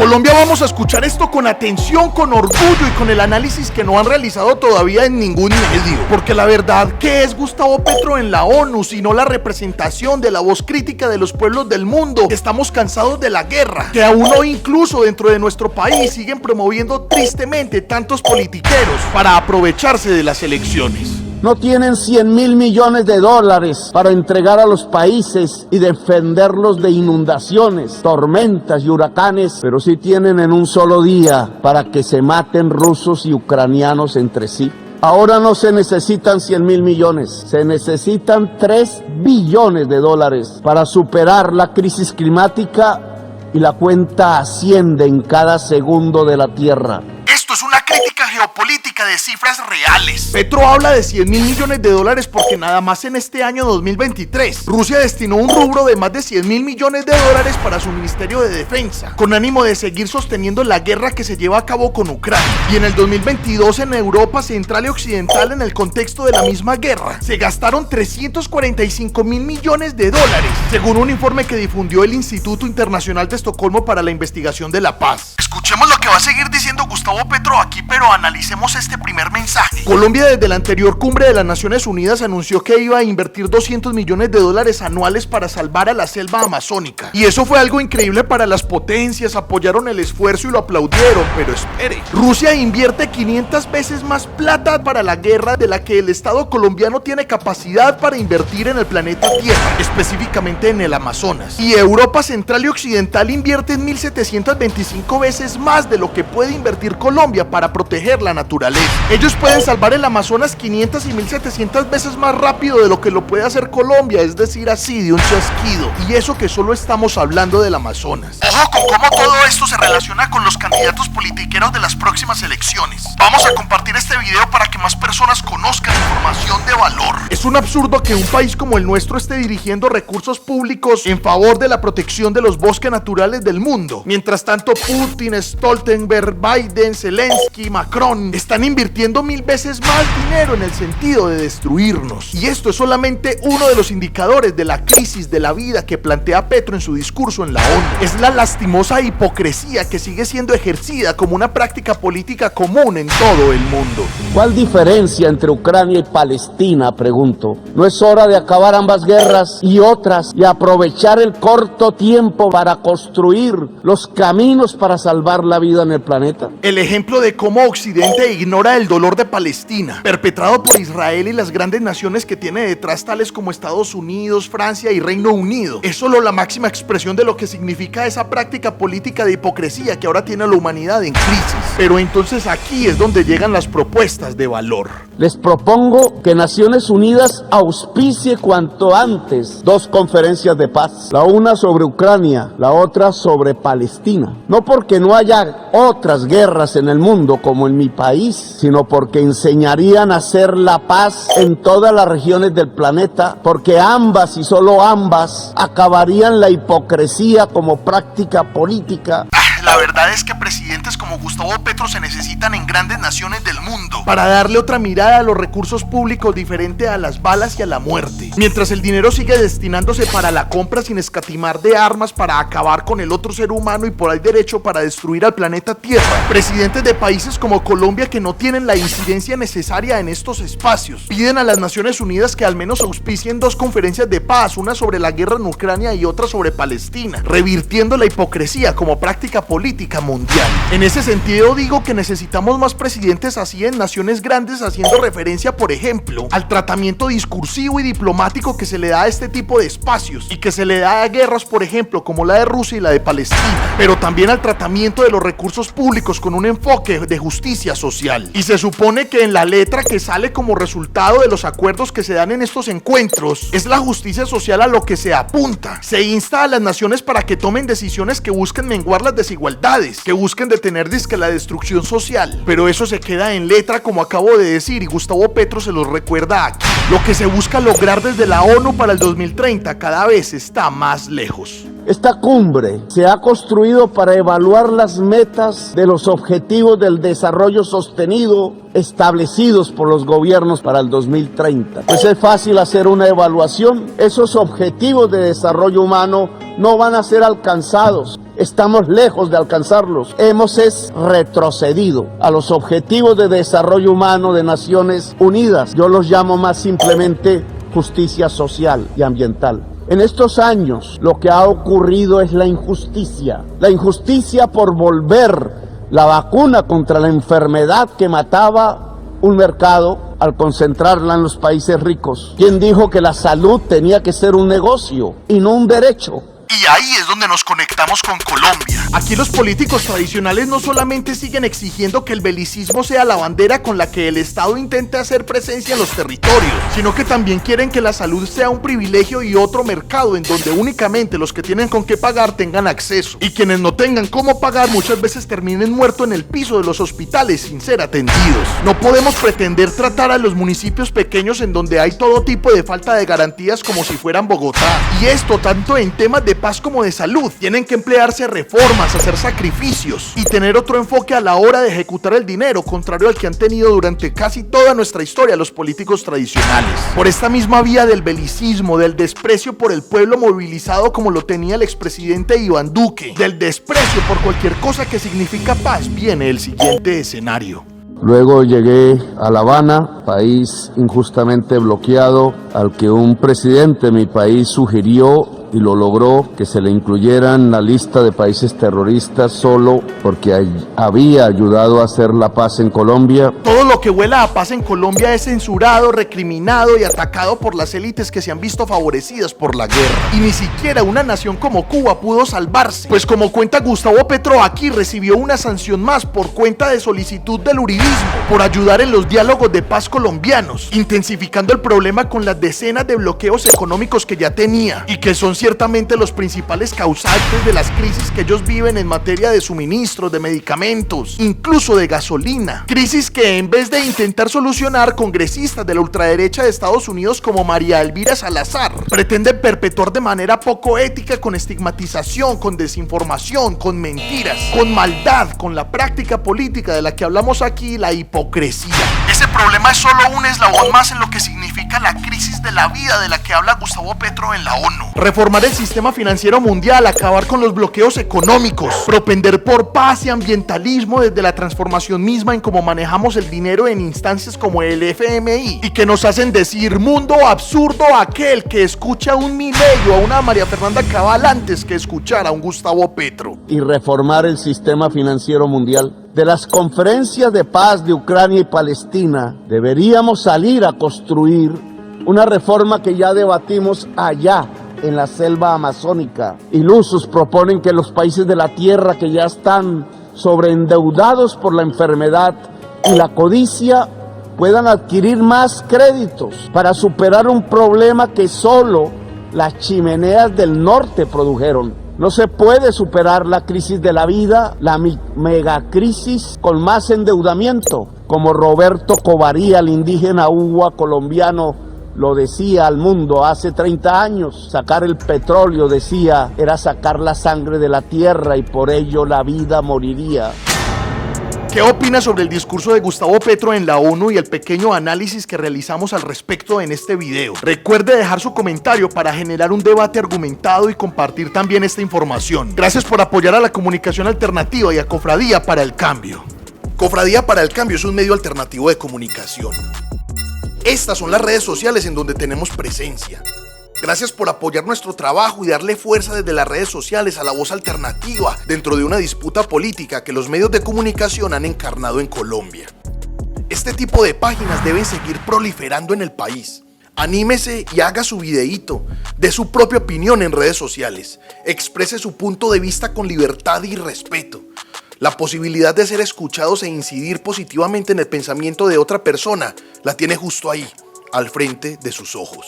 Colombia vamos a escuchar esto con atención, con orgullo y con el análisis que no han realizado todavía en ningún medio. Porque la verdad, ¿qué es Gustavo Petro en la ONU sino la representación de la voz crítica de los pueblos del mundo? Estamos cansados de la guerra, que aún hoy incluso dentro de nuestro país siguen promoviendo tristemente tantos politiqueros para aprovecharse de las elecciones. No tienen 100.000 millones de dólares para entregar a los países y defenderlos de inundaciones, tormentas y huracanes, pero sí tienen en un solo día para que se maten rusos y ucranianos entre sí. Ahora no se necesitan 100.000 millones, se necesitan 3 billones de dólares para superar la crisis climática y la cuenta asciende en cada segundo de la tierra. Esto es una crítica geopolítica de cifras reales. Petro habla de 100.000 millones de dólares porque nada más en este año 2023 Rusia destinó un rubro de más de 100.000 millones de dólares para su Ministerio de Defensa, con ánimo de seguir sosteniendo la guerra que se lleva a cabo con Ucrania. Y en el 2022 en Europa Central y Occidental, en el contexto de la misma guerra, se gastaron 345.000 millones de dólares, según un informe que difundió el Instituto Internacional de Estocolmo para la Investigación de la Paz. Escuchemos lo que va a seguir diciendo Gustavo Petro aquí, pero analicemos este primer mensaje. Colombia desde la anterior cumbre de las Naciones Unidas anunció que iba a invertir 200 millones de dólares anuales para salvar a la selva amazónica. Y eso fue algo increíble para las potencias, apoyaron el esfuerzo y lo aplaudieron, pero espere. Rusia invierte 500 veces más plata para la guerra de la que el Estado colombiano tiene capacidad para invertir en el planeta Tierra, específicamente en el Amazonas. Y Europa Central y Occidental invierten 1.725 veces más de lo que puede invertir Colombia para proteger la naturaleza. Ellos pueden salvar el Amazonas 500 y 1.700 veces más rápido de lo que lo puede hacer Colombia, es decir, así de un chasquido. Y eso que solo estamos hablando del Amazonas. Ojo con cómo todo esto se relaciona con los candidatos politiqueros de las próximas elecciones. Vamos a compartir este video para que más personas conozcan información de valor. Es un absurdo que un país como el nuestro esté dirigiendo recursos públicos en favor de la protección de los bosques naturales del mundo. Mientras tanto, Putin, Stoltenberg, Biden, Zelensky, Macron están invirtiendo 1000 veces más dinero en el sentido de destruirnos. Y esto es solamente uno de los indicadores de la crisis de la vida que plantea Petro en su discurso en la ONU. Es la lastimosa hipocresía que sigue siendo ejercida como una práctica política común en todo el mundo. ¿Cuál diferencia entre Ucrania y Palestina? Pregunto. ¿No es hora de acabar ambas guerras y otras y aprovechar el corto tiempo para construir los caminos para salvar la vida en el planeta? El ejemplo de cómo Occidente ignora el dolor de Palestina, perpetrado por Israel y las grandes naciones que tiene detrás, tales como Estados Unidos, Francia y Reino Unido, es solo la máxima expresión de lo que significa esa práctica política de hipocresía que ahora tiene a la humanidad en crisis. Pero entonces aquí es donde llegan las propuestas de valor. Les propongo que Naciones Unidas auspicie cuanto antes 2 conferencias de paz, la una sobre Ucrania, la otra sobre Palestina. No porque no haya otras guerras en el mundo como en mi país, sino porque enseñarían a hacer la paz en todas las regiones del planeta, porque ambas y solo ambas acabarían la hipocresía como práctica política. La verdad es que presidentes como Gustavo Petro se necesitan en grandes naciones del mundo para darle otra mirada a los recursos públicos diferente a las balas y a la muerte. Mientras el dinero sigue destinándose para la compra sin escatimar de armas para acabar con el otro ser humano y por ahí derecho para destruir al planeta Tierra, presidentes de países como Colombia, que no tienen la incidencia necesaria en estos espacios, piden a las Naciones Unidas que al menos auspicien 2 conferencias de paz, una sobre la guerra en Ucrania y otra sobre Palestina, revirtiendo la hipocresía como práctica política mundial. En ese sentido digo que necesitamos más presidentes así en naciones grandes, haciendo referencia, por ejemplo, al tratamiento discursivo y diplomático que se le da a este tipo de espacios y que se le da a guerras, por ejemplo, como la de Rusia y la de Palestina, pero también al tratamiento de los recursos públicos con un enfoque de justicia social. Y se supone que en la letra que sale como resultado de los acuerdos que se dan en estos encuentros es la justicia social a lo que se apunta. Se insta a las naciones para que tomen decisiones que busquen menguar las desigualdades, que busquen detener la destrucción social, pero eso se queda en letra, como acabo de decir, y Gustavo Petro se los recuerda aquí. Lo que se busca lograr desde la ONU para el 2030 cada vez está más lejos. Esta cumbre se ha construido para evaluar las metas de los objetivos del desarrollo sostenido establecidos por los gobiernos para el 2030. Pues es fácil hacer una evaluación. Esos objetivos de desarrollo humano no van a ser alcanzados. Estamos lejos de alcanzarlos. Hemos retrocedido a los objetivos de desarrollo humano de Naciones Unidas. Yo los llamo más simplemente justicia social y ambiental. En estos años lo que ha ocurrido es la injusticia por volver la vacuna contra la enfermedad que mataba un mercado al concentrarla en los países ricos. ¿Quién dijo que la salud tenía que ser un negocio y no un derecho? Y ahí es donde nos conectamos con Colombia. Aquí los políticos tradicionales no solamente siguen exigiendo que el belicismo sea la bandera con la que el Estado intente hacer presencia en los territorios, sino que también quieren que la salud sea un privilegio y otro mercado en donde únicamente los que tienen con qué pagar tengan acceso, y quienes no tengan cómo pagar muchas veces terminen muertos en el piso de los hospitales sin ser atendidos. No podemos pretender tratar a los municipios pequeños en donde hay todo tipo de falta de garantías como si fueran Bogotá, y esto tanto en temas de paz como de salud. Tienen que emplearse reformas, hacer sacrificios y tener otro enfoque a la hora de ejecutar el dinero, contrario al que han tenido durante casi toda nuestra historia los políticos tradicionales. Por esta misma vía del belicismo, del desprecio por el pueblo movilizado como lo tenía el expresidente Iván Duque, del desprecio por cualquier cosa que significa paz, viene el siguiente escenario. Luego llegué a La Habana, país injustamente bloqueado, al que un presidente de mi país sugirió y lo logró que se le incluyera en la lista de países terroristas solo porque había ayudado a hacer la paz en Colombia. Todo lo que huela a paz en Colombia es censurado, recriminado y atacado por las élites que se han visto favorecidas por la guerra. Y ni siquiera una nación como Cuba pudo salvarse, pues como cuenta Gustavo Petro, aquí recibió una sanción más por cuenta de solicitud del uribismo, por ayudar en los diálogos de paz colombianos, intensificando el problema con las decenas de bloqueos económicos que ya tenía y que son ciertamente los principales causantes de las crisis que ellos viven en materia de suministros, de medicamentos, incluso de gasolina. Crisis que en vez de intentar solucionar, congresistas de la ultraderecha de Estados Unidos como María Elvira Salazar pretenden perpetuar de manera poco ética, con estigmatización, con desinformación, con mentiras, con maldad, con la práctica política de la que hablamos aquí, la hipocresía. Ese problema es solo un eslabón más en lo que significa la crisis de la vida de la que habla Gustavo Petro en la ONU. Reformar el sistema financiero mundial, acabar con los bloqueos económicos, propender por paz y ambientalismo desde la transformación misma en cómo manejamos el dinero en instancias como el FMI, y que nos hacen decir mundo absurdo aquel que escucha a un Milei o a una María Fernanda Cabal antes que escuchar a un Gustavo Petro. Y reformar el sistema financiero mundial. De las conferencias de paz de Ucrania y Palestina, deberíamos salir a construir una reforma que ya debatimos allá en la selva amazónica. Ilusos proponen que los países de la tierra que ya están sobreendeudados por la enfermedad y la codicia puedan adquirir más créditos para superar un problema que solo las chimeneas del norte produjeron. No se puede superar la crisis de la vida, la megacrisis, con más endeudamiento, como Roberto Covaría, el indígena uwa colombiano, lo decía al mundo hace 30 años. Sacar el petróleo, decía, era sacar la sangre de la tierra y por ello la vida moriría. ¿Qué opina sobre el discurso de Gustavo Petro en la ONU y el pequeño análisis que realizamos al respecto en este video? Recuerde dejar su comentario para generar un debate argumentado y compartir también esta información. Gracias por apoyar a la comunicación alternativa y a Cofradía para el Cambio. Cofradía para el Cambio es un medio alternativo de comunicación. Estas son las redes sociales en donde tenemos presencia. Gracias por apoyar nuestro trabajo y darle fuerza desde las redes sociales a la voz alternativa dentro de una disputa política que los medios de comunicación han encarnado en Colombia. Este tipo de páginas deben seguir proliferando en el país. Anímese y haga su videíto, dé su propia opinión en redes sociales, exprese su punto de vista con libertad y respeto. La posibilidad de ser escuchados e incidir positivamente en el pensamiento de otra persona la tiene justo ahí, al frente de sus ojos.